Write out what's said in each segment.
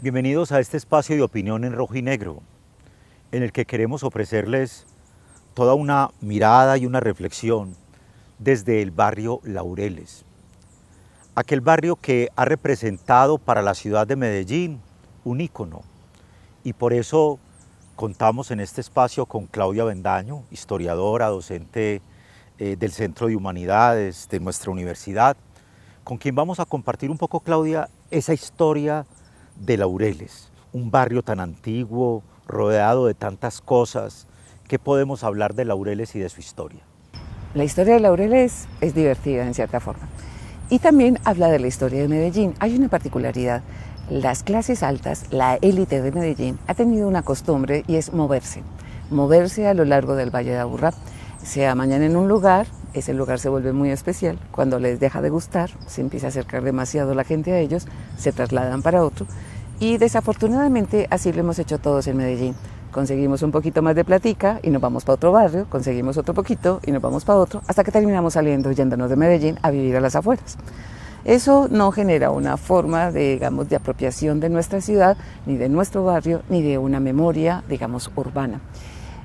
Bienvenidos a este espacio de opinión en rojo y negro, en el que queremos ofrecerles toda una mirada y una reflexión desde el barrio Laureles, aquel barrio que ha representado para la ciudad de Medellín un ícono, y por eso contamos en este espacio con Claudia Bendaño, historiadora, docente del Centro de Humanidades de nuestra universidad, con quien vamos a compartir un poco, Claudia, esa historia de Laureles, un barrio tan antiguo, rodeado de tantas cosas. ¿Qué podemos hablar de Laureles y de su historia? La historia de Laureles es divertida en cierta forma. Y también habla de la historia de Medellín. Hay una particularidad. Las clases altas, la élite de Medellín, ha tenido una costumbre y es moverse a lo largo del Valle de Aburrá. Se amañan en un lugar, ese lugar se vuelve muy especial, cuando les deja de gustar, se empieza a acercar demasiado la gente a ellos, se trasladan para otro, y desafortunadamente así lo hemos hecho todos en Medellín. Conseguimos un poquito más de platica y nos vamos para otro barrio, conseguimos otro poquito y nos vamos para otro, hasta que terminamos saliendo, yéndonos de Medellín a vivir a las afueras. Eso no genera una forma, de apropiación de nuestra ciudad, ni de nuestro barrio, ni de una memoria, urbana.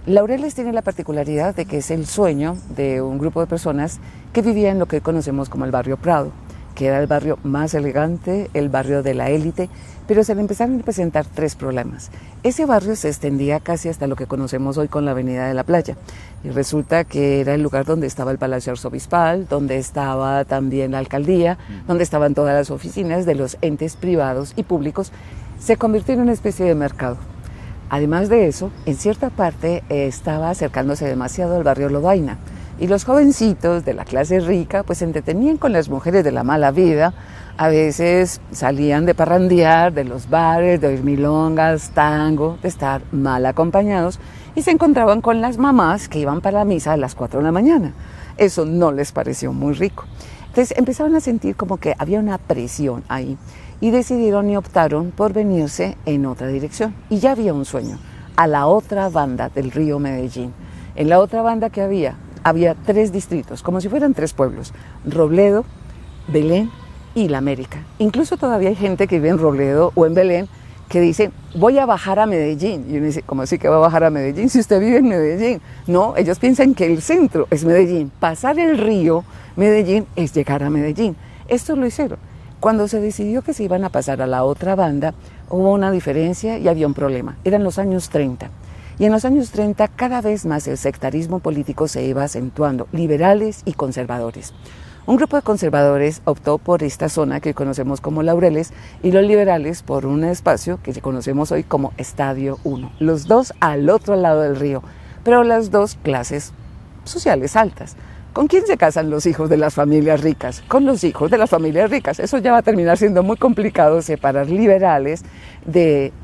Laureles tiene la particularidad de que es el sueño de un grupo de personas que vivían en lo que hoy conocemos como el barrio Prado, que era el barrio más elegante, el barrio de la élite, pero se le empezaron a presentar tres problemas. Ese barrio se extendía casi hasta lo que conocemos hoy con la Avenida de la Playa, y resulta que era el lugar donde estaba el Palacio Arzobispal, donde estaba también la alcaldía, donde estaban todas las oficinas de los entes privados y públicos. Se convirtió en una especie de mercado. Además de eso, en cierta parte estaba acercándose demasiado al barrio Lovaina, y los jovencitos de la clase rica pues se entretenían con las mujeres de la mala vida. A veces salían de parrandear, de los bares, de oír milongas, tango, de estar mal acompañados, y se encontraban con las mamás que iban para la misa a las 4 de la mañana. Eso no les pareció muy rico. Entonces empezaron a sentir como que había una presión ahí, y decidieron y optaron por venirse en otra dirección. Y ya había un sueño, a la otra banda del río Medellín. En la otra banda que había 3 distritos, como si fueran 3 pueblos: Robledo, Belén y La América. Incluso todavía hay gente que vive en Robledo o en Belén que dice: voy a bajar a Medellín. Y uno dice: ¿cómo así que va a bajar a Medellín si usted vive en Medellín? No, ellos piensan que el centro es Medellín. Pasar el río Medellín es llegar a Medellín. Esto lo hicieron. Cuando se decidió que se iban a pasar a la otra banda, hubo una diferencia y había un problema. Eran los años 30. Y en los años 30 cada vez más el sectarismo político se iba acentuando, liberales y conservadores. Un grupo de conservadores optó por esta zona que conocemos como Laureles, y los liberales por un espacio que conocemos hoy como Estadio 1. Los dos al otro lado del río, pero las dos clases sociales altas. ¿Con quién se casan los hijos de las familias ricas? Con los hijos de las familias ricas. Eso ya va a terminar siendo muy complicado, separar liberales de,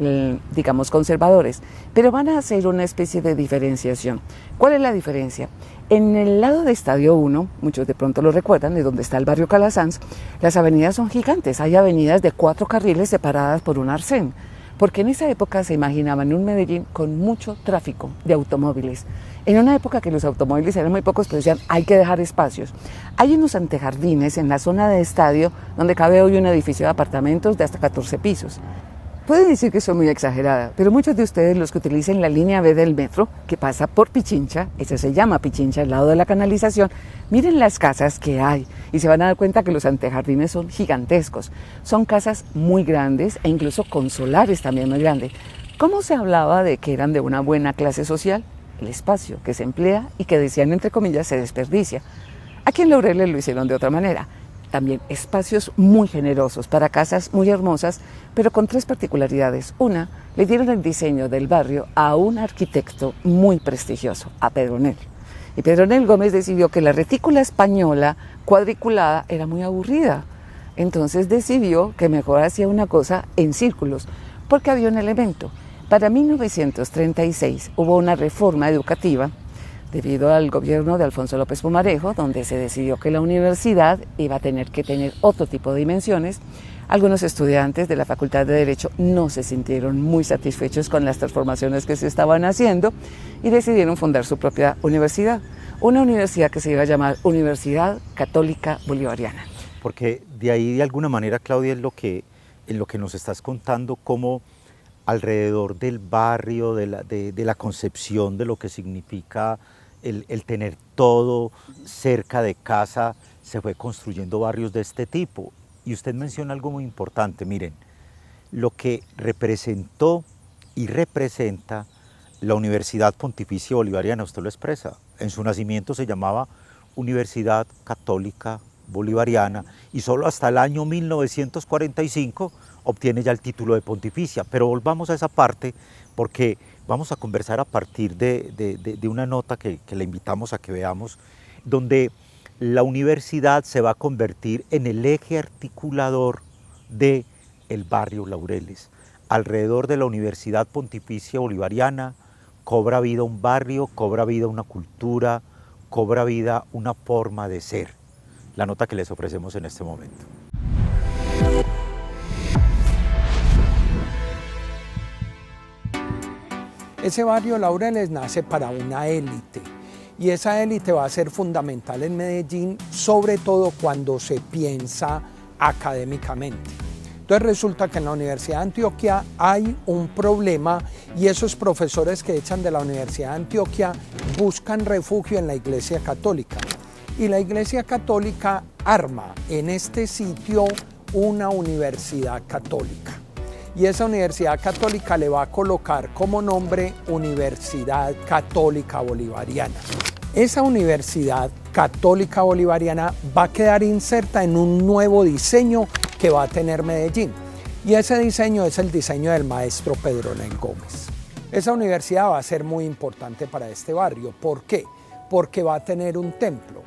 conservadores. Pero van a hacer una especie de diferenciación. ¿Cuál es la diferencia? En el lado de Estadio 1, muchos de pronto lo recuerdan, de donde está el barrio Calasanz, las avenidas son gigantes. Hay avenidas de 4 carriles separadas por un arcén. Porque en esa época se imaginaban un Medellín con mucho tráfico de automóviles. En una época que los automóviles eran muy pocos, pero decían: hay que dejar espacios. Hay unos antejardines en la zona de estadio donde cabe hoy un edificio de apartamentos de hasta 14 pisos. Pueden decir que soy muy exagerada, pero muchos de ustedes, los que utilicen la línea B del metro, que pasa por Pichincha, ese se llama Pichincha, al lado de la canalización, miren las casas que hay y se van a dar cuenta que los antejardines son gigantescos. Son casas muy grandes e incluso con solares también muy grandes. ¿Cómo se hablaba de que eran de una buena clase social? El espacio que se emplea y que, decían entre comillas, se desperdicia. Aquí en Laureles lo hicieron de otra manera. También espacios muy generosos para casas muy hermosas, pero con 3 particularidades. Una, le dieron el diseño del barrio a un arquitecto muy prestigioso, a Pedronel. Y Pedronel Gómez decidió que la retícula española cuadriculada era muy aburrida. Entonces decidió que mejor hacía una cosa en círculos, porque había un elemento. Para 1936 hubo una reforma educativa debido al gobierno de Alfonso López Pumarejo, donde se decidió que la universidad iba a tener que tener otro tipo de dimensiones. Algunos estudiantes de la Facultad de Derecho no se sintieron muy satisfechos con las transformaciones que se estaban haciendo y decidieron fundar su propia universidad, una universidad que se iba a llamar Universidad Católica Bolivariana. Porque de ahí, de alguna manera, Claudia, es lo que en lo que nos estás contando, cómo alrededor del barrio, de la concepción de lo que significa el tener todo cerca de casa, se fue construyendo barrios de este tipo. Y usted menciona algo muy importante, miren, lo que representó y representa la Universidad Pontificia Bolivariana, usted lo expresa. En su nacimiento se llamaba Universidad Católica Bolivariana y solo hasta el año 1945 obtiene ya el título de pontificia. Pero volvamos a esa parte porque vamos a conversar a partir de una nota que le invitamos a que veamos, donde la universidad se va a convertir en el eje articulador del barrio Laureles. Alrededor de la Universidad Pontificia Bolivariana cobra vida un barrio, cobra vida una cultura, cobra vida una forma de ser. La nota que les ofrecemos en este momento. Ese barrio Laureles nace para una élite y esa élite va a ser fundamental en Medellín, sobre todo cuando se piensa académicamente. Entonces resulta que en la Universidad de Antioquia hay un problema y esos profesores que echan de la Universidad de Antioquia buscan refugio en la Iglesia Católica. Y la Iglesia Católica arma en este sitio una universidad católica. Y esa universidad católica le va a colocar como nombre Universidad Católica Bolivariana. Esa Universidad Católica Bolivariana va a quedar inserta en un nuevo diseño que va a tener Medellín. Y ese diseño es el diseño del maestro Pedro Nel Gómez. Esa universidad va a ser muy importante para este barrio. ¿Por qué? Porque va a tener un templo.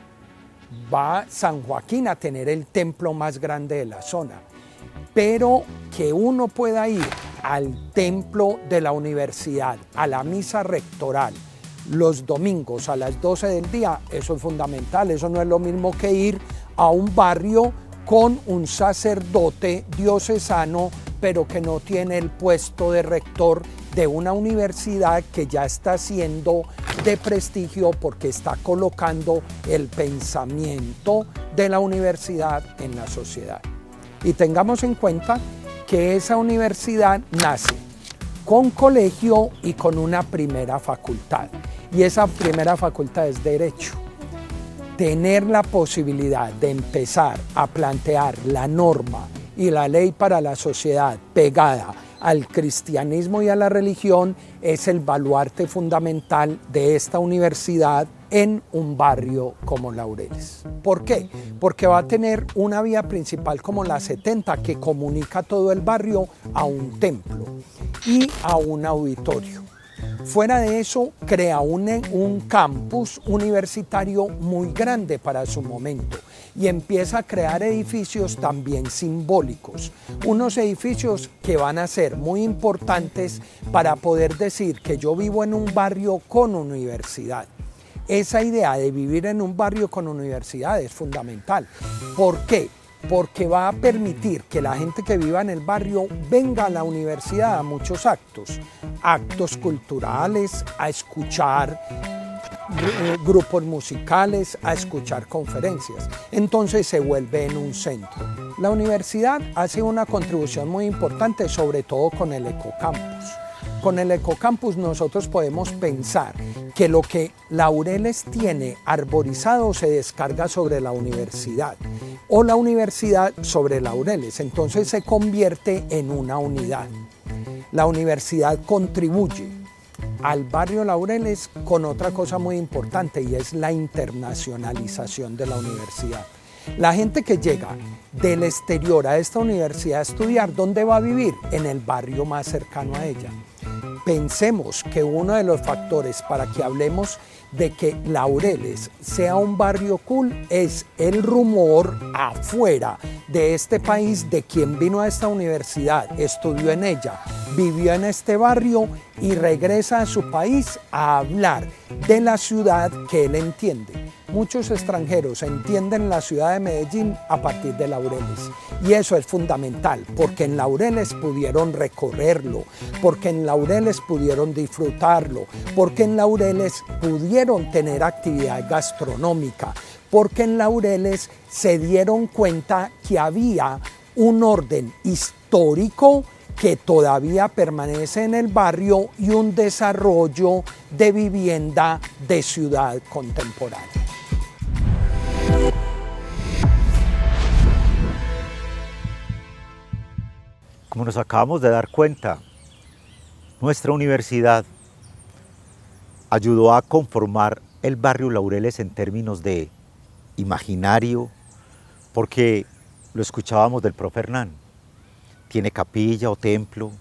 Va San Joaquín a tener el templo más grande de la zona. Pero que uno pueda ir al templo de la universidad, a la misa rectoral, los domingos a las 12 del día, eso es fundamental. Eso no es lo mismo que ir a un barrio con un sacerdote diocesano, pero que no tiene el puesto de rector de una universidad que ya está siendo de prestigio porque está colocando el pensamiento de la universidad en la sociedad. Y tengamos en cuenta que esa universidad nace con colegio y con una primera facultad. Y esa primera facultad es Derecho. Tener la posibilidad de empezar a plantear la norma y la ley para la sociedad pegada al cristianismo y a la religión es el baluarte fundamental de esta universidad en un barrio como Laureles. ¿Por qué? Porque va a tener una vía principal como la 70 que comunica todo el barrio a un templo y a un auditorio. Fuera de eso, crea un campus universitario muy grande para su momento y empieza a crear edificios también simbólicos, unos edificios que van a ser muy importantes para poder decir que yo vivo en un barrio con universidad. Esa idea de vivir en un barrio con universidad es fundamental. ¿Por qué? Porque va a permitir que la gente que viva en el barrio venga a la universidad a muchos actos culturales, a escuchar grupos musicales, a escuchar conferencias. Entonces se vuelve en un centro. La universidad hace una contribución muy importante, sobre todo con el ecocampus. Con el ecocampus nosotros podemos pensar que lo que Laureles tiene arborizado se descarga sobre la universidad o la universidad sobre Laureles, entonces se convierte en una unidad. La universidad contribuye al barrio Laureles con otra cosa muy importante y es la internacionalización de la universidad. La gente que llega del exterior a esta universidad a estudiar, ¿dónde va a vivir? En el barrio más cercano a ella. Pensemos que uno de los factores para que hablemos de que Laureles sea un barrio cool es el rumor afuera de este país de quien vino a esta universidad, estudió en ella, vivió en este barrio y regresa a su país a hablar de la ciudad que él entiende. Muchos extranjeros entienden la ciudad de Medellín a partir de Laureles y eso es fundamental porque en Laureles pudieron recorrerlo, porque en Laureles pudieron disfrutarlo, porque en Laureles pudieron tener actividad gastronómica, porque en Laureles se dieron cuenta que había un orden histórico que todavía permanece en el barrio y un desarrollo de vivienda de ciudad contemporánea. Como nos acabamos de dar cuenta, nuestra universidad ayudó a conformar el barrio Laureles en términos de imaginario, porque lo escuchábamos del profe Hernán. Tiene capilla o templo,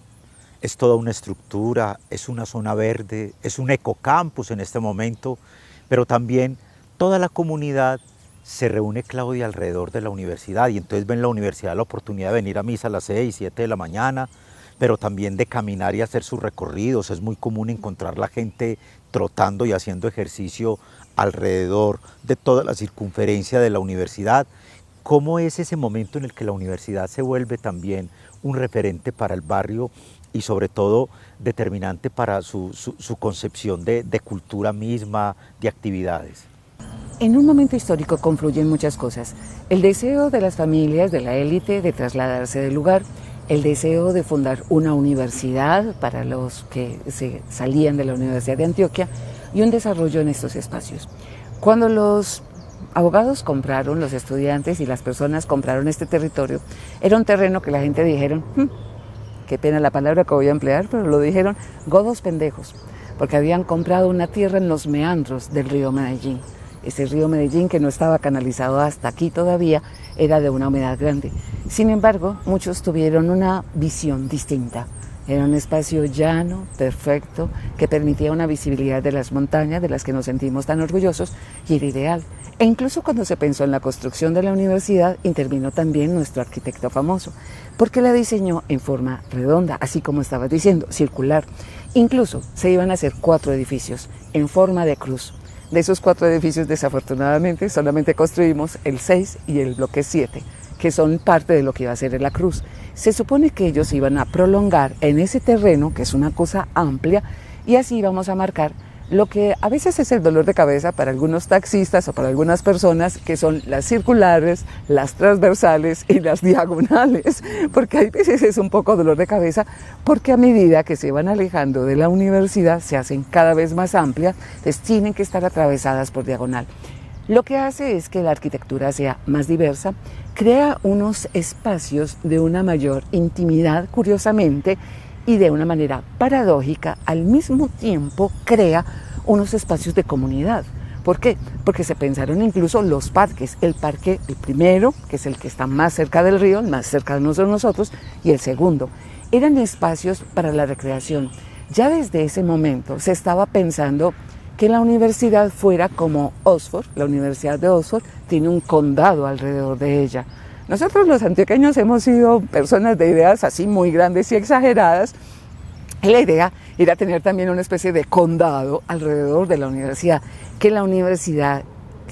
es toda una estructura, es una zona verde, es un ecocampus en este momento, pero también toda la comunidad se reúne, Claudia, alrededor de la universidad, y entonces ven la universidad la oportunidad de venir a misa a las 6, 7 de la mañana, pero también de caminar y hacer sus recorridos. Es muy común encontrar la gente trotando y haciendo ejercicio alrededor de toda la circunferencia de la universidad. ¿Cómo es ese momento en el que la universidad se vuelve también un referente para el barrio y sobre todo determinante para su concepción de cultura misma, de actividades? En un momento histórico confluyen muchas cosas. El deseo de las familias, de la élite, de trasladarse del lugar, el deseo de fundar una universidad para los que se salían de la Universidad de Antioquia y un desarrollo en estos espacios. Cuando los abogados compraron, los estudiantes y las personas compraron este territorio, era un terreno que la gente dijeron, qué pena la palabra que voy a emplear, pero lo dijeron, godos pendejos, porque habían comprado una tierra en los meandros del río Medellín. Ese río Medellín, que no estaba canalizado hasta aquí todavía, era de una humedad grande. Sin embargo, muchos tuvieron una visión distinta. Era un espacio llano, perfecto, que permitía una visibilidad de las montañas, de las que nos sentimos tan orgullosos, y era ideal. E incluso cuando se pensó en la construcción de la universidad, intervino también nuestro arquitecto famoso, porque la diseñó en forma redonda, así como estabas diciendo, circular. Incluso se iban a hacer 4 edificios en forma de cruz. De esos 4 edificios, desafortunadamente, solamente construimos el 6 y el bloque 7, que son parte de lo que iba a ser la cruz. Se supone que ellos iban a prolongar en ese terreno, que es una cosa amplia, y así íbamos a marcar lo que a veces es el dolor de cabeza para algunos taxistas o para algunas personas, que son las circulares, las transversales y las diagonales, porque a veces es un poco dolor de cabeza, porque a medida que se van alejando de la universidad se hacen cada vez más amplias, entonces tienen que estar atravesadas por diagonal. Lo que hace es que la arquitectura sea más diversa, crea unos espacios de una mayor intimidad, curiosamente, y de una manera paradójica, al mismo tiempo crea unos espacios de comunidad. ¿Por qué? Porque se pensaron incluso los parques. El parque, el primero, que es el que está más cerca del río, el más cerca de nosotros, y el segundo. Eran espacios para la recreación. Ya desde ese momento se estaba pensando que la universidad fuera como Oxford. La Universidad de Oxford tiene un condado alrededor de ella. Nosotros los antioqueños hemos sido personas de ideas así muy grandes y exageradas, y la idea era tener también una especie de condado alrededor de la universidad, que la universidad,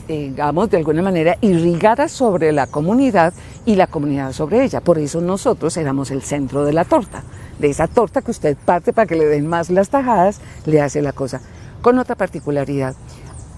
digamos, de alguna manera irrigara sobre la comunidad y la comunidad sobre ella. Por eso nosotros éramos el centro de la torta, de esa torta que usted parte para que le den más las tajadas, le hace la cosa. Con otra particularidad,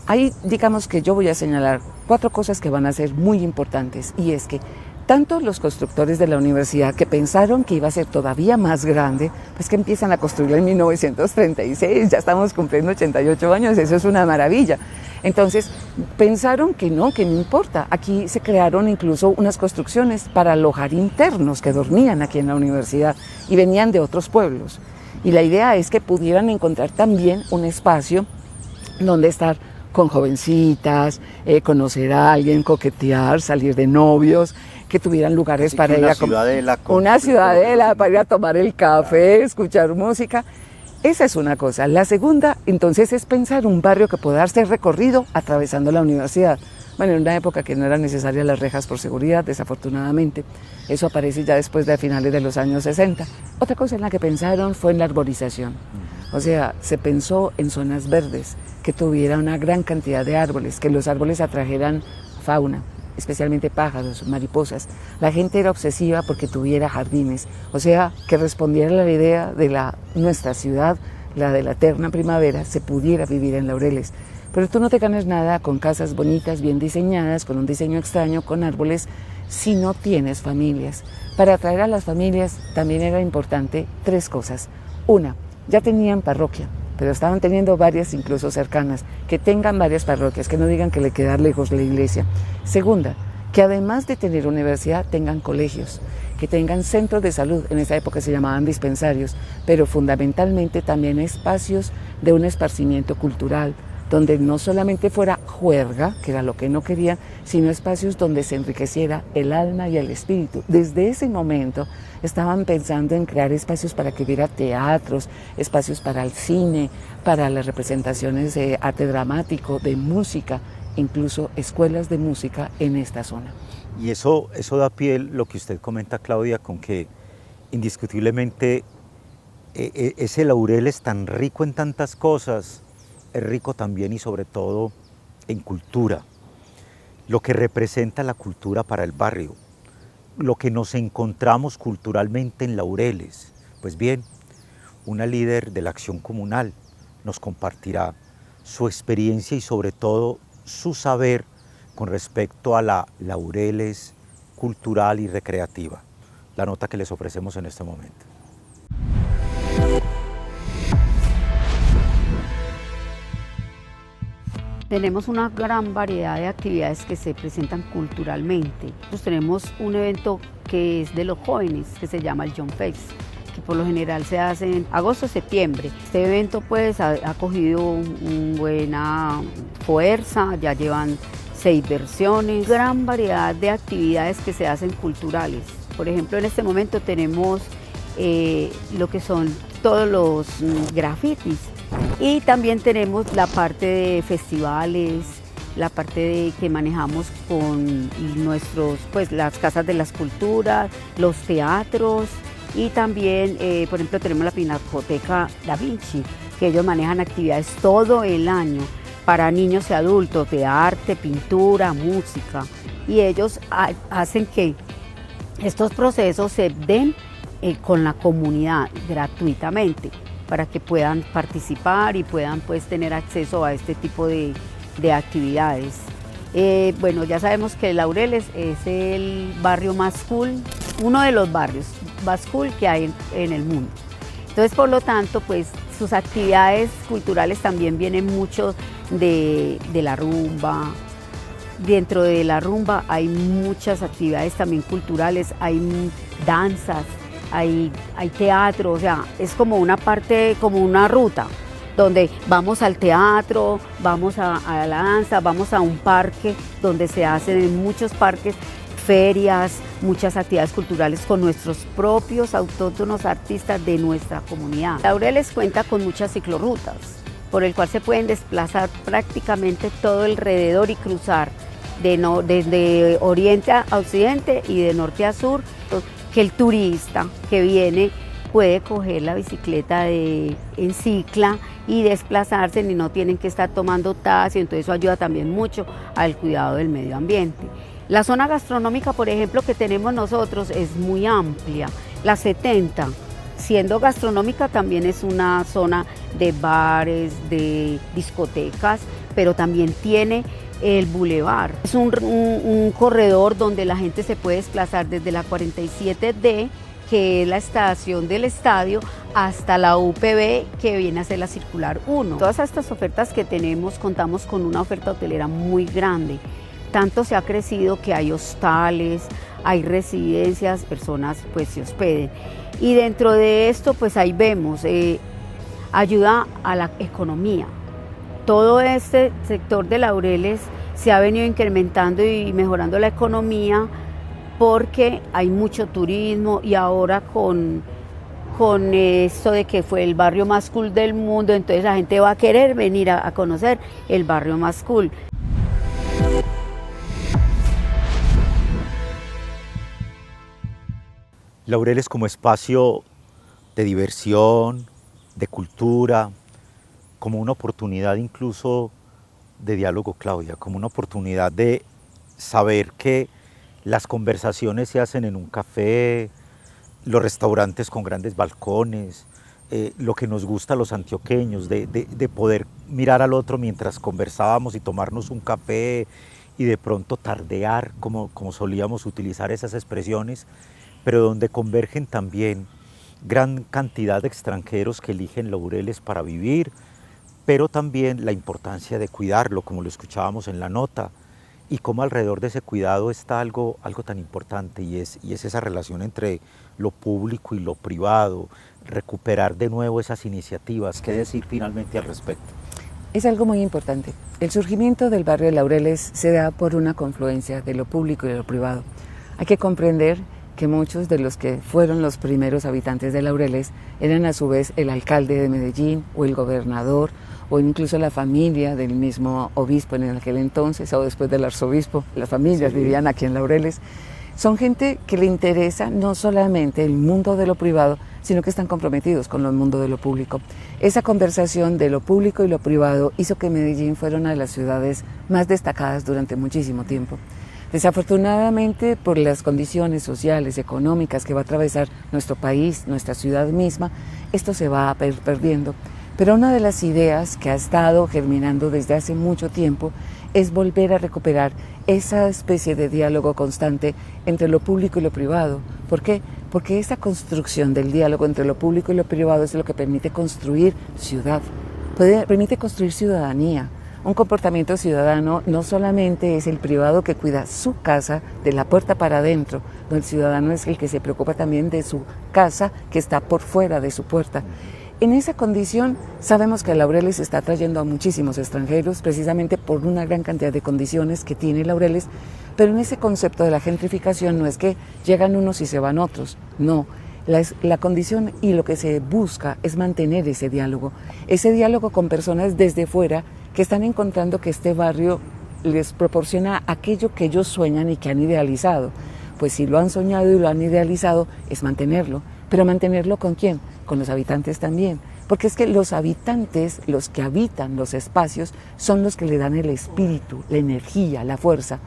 ahí digamos que yo voy a señalar 4 cosas que van a ser muy importantes, y es que tanto los constructores de la universidad, que pensaron que iba a ser todavía más grande, pues que empiezan a construirla en 1936, ya estamos cumpliendo 88 años, eso es una maravilla. Entonces pensaron que no importa. Aquí se crearon incluso unas construcciones para alojar internos que dormían aquí en la universidad y venían de otros pueblos. Y la idea es que pudieran encontrar también un espacio donde estar con jovencitas, conocer a alguien, coquetear, salir de novios, que tuvieran lugares para ir a comer. Una ciudadela para ir a tomar el café, escuchar música. Esa es una cosa. La segunda, entonces, es pensar un barrio que pueda ser recorrido atravesando la universidad. Bueno, en una época que no eran necesarias las rejas por seguridad, desafortunadamente. Eso aparece ya después de finales de los años 60. Otra cosa en la que pensaron fue en la arborización. O sea, se pensó en zonas verdes, que tuviera una gran cantidad de árboles, que los árboles atrajeran fauna, especialmente pájaros, mariposas. La gente era obsesiva porque tuviera jardines, o sea, que respondiera a la idea de nuestra ciudad, la de la eterna primavera, se pudiera vivir en Laureles. Pero tú no te ganas nada con casas bonitas, bien diseñadas, con un diseño extraño, con árboles, si no tienes familias. Para atraer a las familias también era importante 3 cosas. Una, ya tenían parroquia, pero estaban teniendo varias incluso cercanas, que tengan varias parroquias, que no digan que le queda lejos la iglesia. Segunda, que además de tener universidad tengan colegios, que tengan centros de salud, en esa época se llamaban dispensarios, pero fundamentalmente también espacios de un esparcimiento cultural, donde no solamente fuera juerga, que era lo que no querían, sino espacios donde se enriqueciera el alma y el espíritu. Desde ese momento estaban pensando en crear espacios para que hubiera teatros, espacios para el cine, para las representaciones de arte dramático, de música, incluso escuelas de música en esta zona. Y eso da pie lo que usted comenta, Claudia, con que indiscutiblemente ese Laurel es tan rico en tantas cosas, es rico también y sobre todo en cultura, lo que representa la cultura para el barrio, lo que nos encontramos culturalmente en Laureles. Pues bien, una líder de la acción comunal nos compartirá su experiencia y sobre todo su saber con respecto a la Laureles cultural y recreativa, la nota que les ofrecemos en este momento. Tenemos una gran variedad de actividades que se presentan culturalmente. Nosotros tenemos un evento que es de los jóvenes, que se llama el Young Fest, que por lo general se hace en agosto-septiembre. Este evento pues ha cogido buena fuerza, ya llevan 6 versiones, gran variedad de actividades que se hacen culturales. Por ejemplo, en este momento tenemos lo que son todos los grafitis. Y también tenemos la parte de festivales, la parte que manejamos con las casas de las culturas, los teatros y también, por ejemplo, tenemos la Pinacoteca Da Vinci, que ellos manejan actividades todo el año para niños y adultos, de arte, pintura, música. Y ellos hacen que estos procesos se den con la comunidad gratuitamente, para que puedan participar y puedan pues tener acceso a este tipo de actividades. Bueno, ya sabemos que Laureles es el barrio más cool, uno de los barrios más cool que hay en el mundo. Entonces, por lo tanto, pues sus actividades culturales también vienen mucho de la rumba. Dentro de la rumba hay muchas actividades también culturales, hay danzas, hay teatro, o sea, es como una parte, como una ruta, donde vamos al teatro, vamos a la danza, vamos a un parque, donde se hacen en muchos parques ferias, muchas actividades culturales con nuestros propios autóctonos artistas de nuestra comunidad. Laureles cuenta con muchas ciclorrutas, por el cual se pueden desplazar prácticamente todo alrededor y cruzar desde oriente a occidente y de norte a sur, que el turista que viene puede coger la bicicleta en cicla y desplazarse y no tienen que estar tomando taxi, entonces eso ayuda también mucho al cuidado del medio ambiente. La zona gastronómica, por ejemplo, que tenemos nosotros es muy amplia, la 70, siendo gastronómica también es una zona de bares, de discotecas, pero también tiene el bulevar. Es un corredor donde la gente se puede desplazar desde la 47D, que es la estación del estadio, hasta la UPB, que viene a ser la Circular 1. Todas estas ofertas que tenemos, contamos con una oferta hotelera muy grande. Tanto se ha crecido que hay hostales, hay residencias, personas pues se hospeden. Y dentro de esto pues ahí vemos, ayuda a la economía. Todo este sector de Laureles se ha venido incrementando y mejorando la economía porque hay mucho turismo y ahora con esto de que fue el barrio más cool del mundo, entonces la gente va a querer venir a conocer el barrio más cool. Laureles como espacio de diversión, de cultura, como una oportunidad incluso de diálogo, Claudia, como una oportunidad de saber que las conversaciones se hacen en un café, los restaurantes con grandes balcones, lo que nos gusta a los antioqueños, de poder mirar al otro mientras conversábamos y tomarnos un café y de pronto tardear, como solíamos utilizar esas expresiones, pero donde convergen también gran cantidad de extranjeros que eligen Laureles para vivir, pero también la importancia de cuidarlo, como lo escuchábamos en la nota, y cómo alrededor de ese cuidado está algo tan importante, y es esa relación entre lo público y lo privado, recuperar de nuevo esas iniciativas. ¿Qué decir finalmente al respecto? Es algo muy importante. El surgimiento del barrio de Laureles se da por una confluencia de lo público y de lo privado. Hay que comprender que muchos de los que fueron los primeros habitantes de Laureles eran a su vez el alcalde de Medellín o el gobernador o incluso la familia del mismo obispo en aquel entonces o después del arzobispo. Las familias vivían aquí en Laureles. Son gente que le interesa no solamente el mundo de lo privado, sino que están comprometidos con el mundo de lo público. Esa conversación de lo público y lo privado hizo que Medellín fuera una de las ciudades más destacadas durante muchísimo tiempo. Desafortunadamente, por las condiciones sociales, económicas que va a atravesar nuestro país, nuestra ciudad misma, esto se va a ir perdiendo. Pero una de las ideas que ha estado germinando desde hace mucho tiempo es volver a recuperar esa especie de diálogo constante entre lo público y lo privado. ¿Por qué? Porque esa construcción del diálogo entre lo público y lo privado es lo que permite construir ciudad, permite construir ciudadanía. Un comportamiento ciudadano no solamente es el privado que cuida su casa de la puerta para adentro, no, el ciudadano es el que se preocupa también de su casa que está por fuera de su puerta. En esa condición sabemos que Laureles está atrayendo a muchísimos extranjeros precisamente por una gran cantidad de condiciones que tiene Laureles, pero en ese concepto de la gentrificación no es que llegan unos y se van otros, no. La condición y lo que se busca es mantener ese diálogo con personas desde fuera que están encontrando que este barrio les proporciona aquello que ellos sueñan y que han idealizado. Pues si lo han soñado y lo han idealizado, es mantenerlo. ¿Pero mantenerlo con quién? Con los habitantes también. Porque es que los habitantes, los que habitan los espacios, son los que le dan el espíritu, la energía, la fuerza.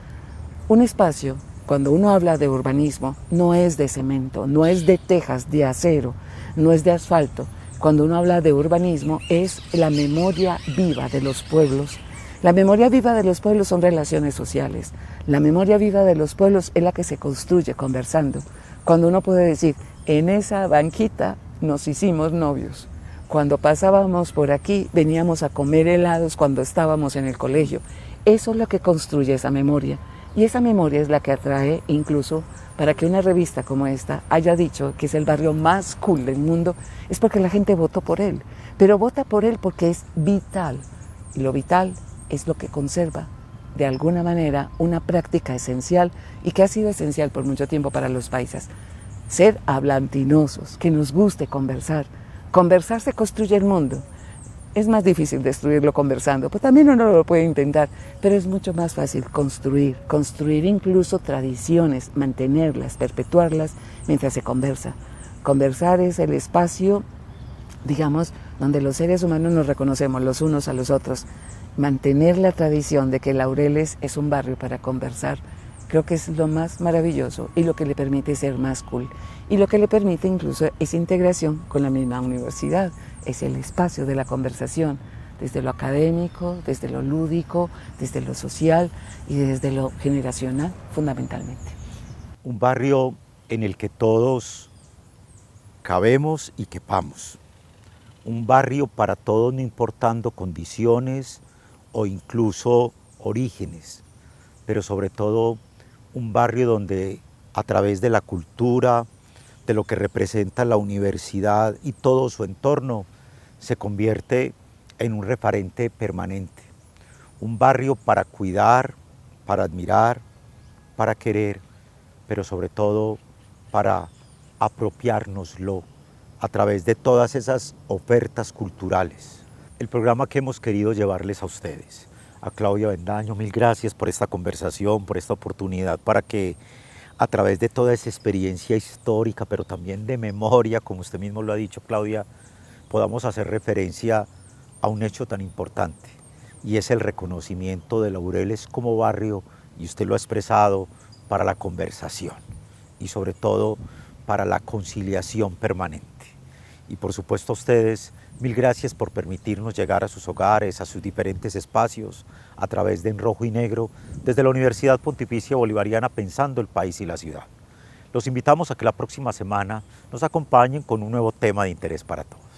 Un espacio, cuando uno habla de urbanismo, no es de cemento, no es de tejas, de acero, no es de asfalto. Cuando uno habla de urbanismo, es la memoria viva de los pueblos. La memoria viva de los pueblos son relaciones sociales. La memoria viva de los pueblos es la que se construye conversando. Cuando uno puede decir, en esa banquita nos hicimos novios. Cuando pasábamos por aquí, veníamos a comer helados cuando estábamos en el colegio. Eso es lo que construye esa memoria. Y esa memoria es la que atrae incluso para que una revista como esta haya dicho que es el barrio más cool del mundo, es porque la gente votó por él. Pero vota por él porque es vital. Y lo vital es lo que conserva, de alguna manera, una práctica esencial y que ha sido esencial por mucho tiempo para los paisas. Ser hablantinosos, que nos guste conversar. Conversar se construye el mundo. Es más difícil destruirlo conversando, pues también uno lo puede intentar, pero es mucho más fácil construir incluso tradiciones, mantenerlas, perpetuarlas mientras se conversa. Conversar es el espacio, digamos, donde los seres humanos nos reconocemos los unos a los otros. Mantener la tradición de que Laureles es un barrio para conversar, creo que es lo más maravilloso y lo que le permite ser más cool. Y lo que le permite incluso esa integración con la misma universidad. Es el espacio de la conversación, desde lo académico, desde lo lúdico, desde lo social y desde lo generacional, fundamentalmente. Un barrio en el que todos cabemos y quepamos. Un barrio para todos, no importando condiciones o incluso orígenes, pero sobre todo un barrio donde a través de la cultura, de lo que representa la universidad y todo su entorno, se convierte en un referente permanente. Un barrio para cuidar, para admirar, para querer, pero sobre todo para apropiárnoslo a través de todas esas ofertas culturales. El programa que hemos querido llevarles a ustedes. A Claudia Avendaño, mil gracias por esta conversación, por esta oportunidad para que a través de toda esa experiencia histórica, pero también de memoria, como usted mismo lo ha dicho, Claudia, podamos hacer referencia a un hecho tan importante, y es el reconocimiento de Laureles como barrio, y usted lo ha expresado, para la conversación, y sobre todo para la conciliación permanente. Y por supuesto a ustedes, Mil gracias por permitirnos llegar a sus hogares, a sus diferentes espacios, a través de En Rojo y Negro, desde la Universidad Pontificia Bolivariana Pensando el País y la Ciudad. Los invitamos a que la próxima semana nos acompañen con un nuevo tema de interés para todos.